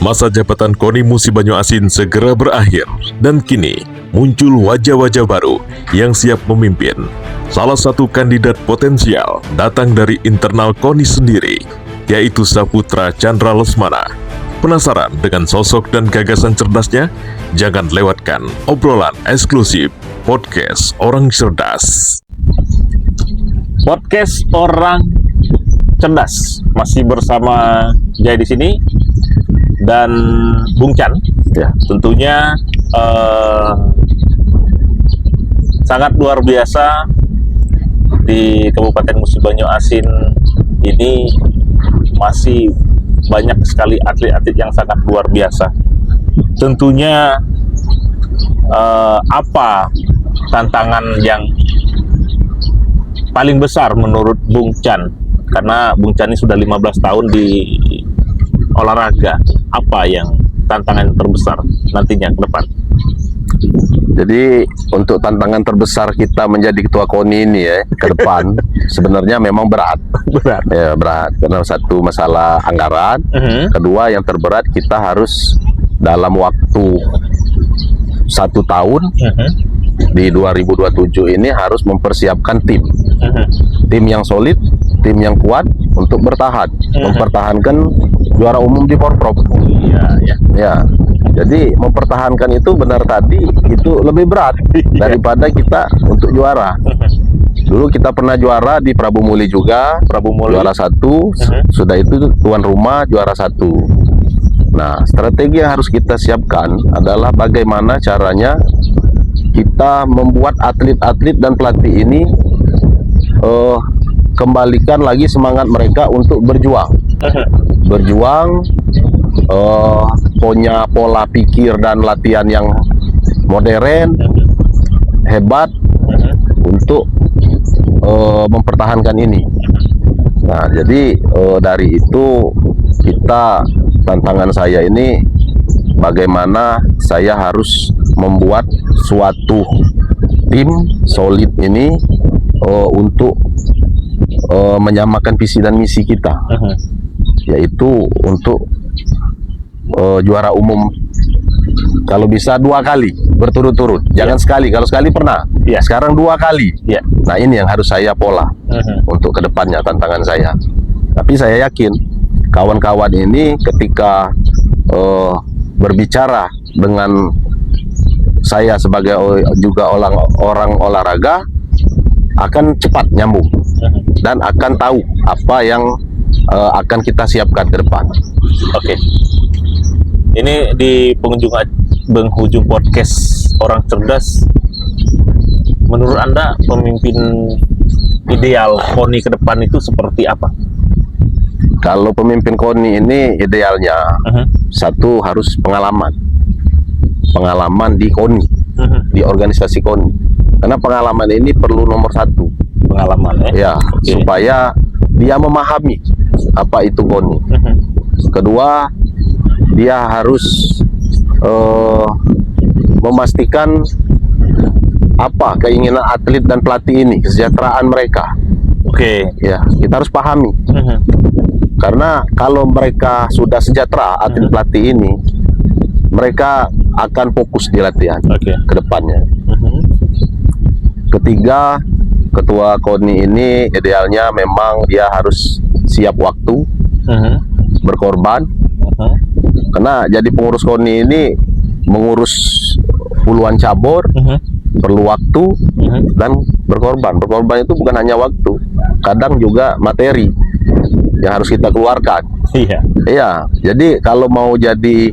Masa jabatan KONI Musi Banyu Asin segera berakhir dan kini muncul wajah-wajah baru yang siap memimpin. Salah satu kandidat potensial datang dari internal KONI sendiri, yaitu Saputra Chandra Lesmana. Penasaran dengan sosok dan gagasan cerdasnya? Jangan lewatkan obrolan eksklusif Podcast Orang Cerdas. Podcast Orang Cerdas masih bersama Jai di sini dan Bung Chan. Ya, tentunya sangat luar biasa di Kabupaten Musi Banyu Asin ini masih banyak sekali atlet-atlet yang sangat luar biasa. Tentunya apa tantangan yang paling besar menurut Bung Chan? Karena Bung Chan ini sudah 15 tahun di olahraga. Apa yang tantangan terbesar nantinya ke depan? Jadi untuk tantangan terbesar kita menjadi ketua KONI ini ya ke depan sebenarnya memang berat. Ya, berat karena satu masalah anggaran, kedua yang terberat kita harus dalam waktu 1 tahun di 2027 ini harus mempersiapkan tim yang solid, tim yang kuat untuk bertahan, mempertahankan juara umum di Porprov. Ya. Jadi mempertahankan itu benar tadi itu lebih berat daripada kita untuk juara. Dulu kita pernah juara di Prabu Muli juga, juara 1, sudah itu tuan rumah juara 1. Nah, strategi yang harus kita siapkan adalah bagaimana caranya kita membuat atlet-atlet dan pelatih ini kembalikan lagi semangat mereka untuk berjuang. Punya pola pikir dan latihan yang modern, hebat untuk mempertahankan ini. Nah, jadi dari itu kita tantangan saya ini bagaimana saya harus membuat suatu tim solid ini untuk menyamakan visi dan misi kita, yaitu untuk juara umum kalau bisa 2 kali berturut-turut, jangan sekali. Kalau sekali pernah, sekarang 2 kali. Nah, ini yang harus saya pola untuk kedepannya tantangan saya. Tapi saya yakin kawan-kawan ini ketika berbicara dengan saya sebagai juga orang olahraga akan cepat nyambung dan akan tahu apa yang akan kita siapkan ke depan. Oke. Ini di penghujung podcast Orang Cerdas, menurut Anda pemimpin ideal KONI ke depan itu seperti apa? Kalau pemimpin KONI ini idealnya satu harus pengalaman di KONI, di organisasi KONI. Karena pengalaman ini perlu nomor 1. Pengalaman ya, supaya dia memahami apa itu KONI. Kedua, dia harus memastikan apa keinginan atlet dan pelatih ini, kesejahteraan mereka. Ya, kita harus pahami. Karena kalau mereka sudah sejahtera, atlet pelatih ini, mereka akan fokus di latihan ke depannya. Ketiga, ketua KONI ini idealnya memang dia harus siap waktu, berkorban. Karena jadi pengurus KONI ini mengurus puluhan cabur, perlu waktu dan berkorban. Berkorban itu bukan hanya waktu, kadang juga materi yang harus kita keluarkan. Iya. Jadi kalau mau jadi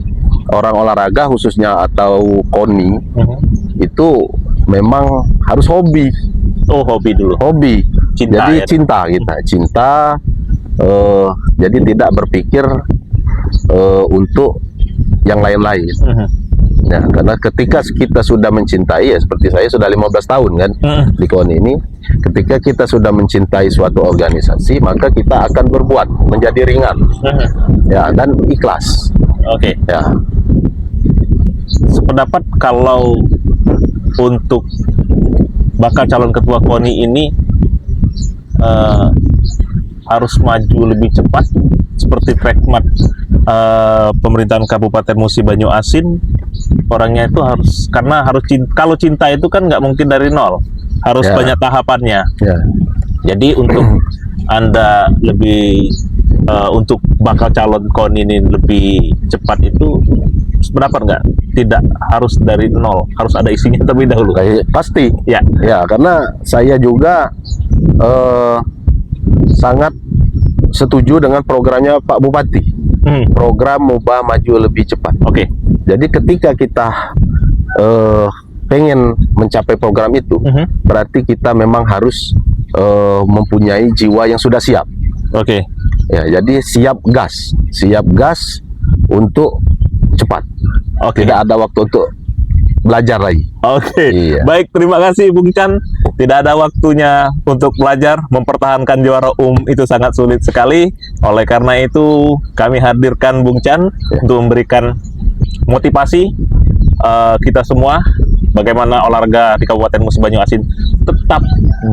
orang olahraga khususnya atau KONI itu memang harus hobi. Hobi dulu. Hobi. Jadi cinta kita, cinta. Jadi tidak berpikir untuk yang lain-lain. Ya, karena ketika kita sudah mencintai, ya seperti saya sudah 15 tahun kan di KONI ini, ketika kita sudah mencintai suatu organisasi, maka kita akan berbuat menjadi ringan, ya, dan ikhlas. Ya. Sependapat kalau untuk bakal calon ketua KONI ini harus maju lebih cepat seperti Trekmat pemerintahan Kabupaten Musi Banyu Asin orangnya itu harus cinta, kalau cinta itu kan nggak mungkin dari nol, harus Ya. banyak tahapannya. Ya. Jadi untuk Anda lebih untuk bakal calon KONI ini lebih cepat itu berapa nggak? Tidak harus dari nol, harus ada isinya terlebih dahulu. Pasti. Ya. Ya, karena saya juga sangat setuju dengan programnya Pak Bupati. Program Mubah Maju Lebih Cepat. Oke. Jadi ketika kita pengen mencapai program itu, berarti kita memang harus mempunyai jiwa yang sudah siap. Oke. Ya, jadi siap gas untuk cepat. Oke. Tidak ada waktu untuk belajar lagi. Oke, Iya. baik, terima kasih Bung Chan. Tidak ada waktunya untuk belajar, mempertahankan juara itu sangat sulit sekali. Oleh karena itu, kami hadirkan Bung Chan untuk memberikan motivasi kita semua bagaimana olahraga di Kabupaten Musi Banyu Asin tetap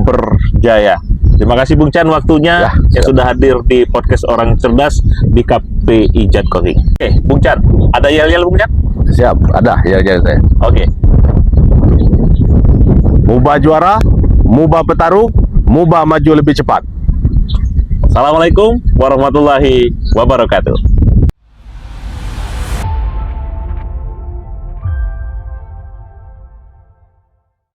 berjaya. Terima kasih Bung Chan waktunya yang sudah hadir di podcast Orang Cerdas di KPI Jatkoring. Oke, Bung Chan, ada yel-yel Bung Chan? Siap, ada ya saya. Oke. Mubah juara, mubah petarung, mubah maju lebih cepat. Assalamualaikum warahmatullahi wabarakatuh.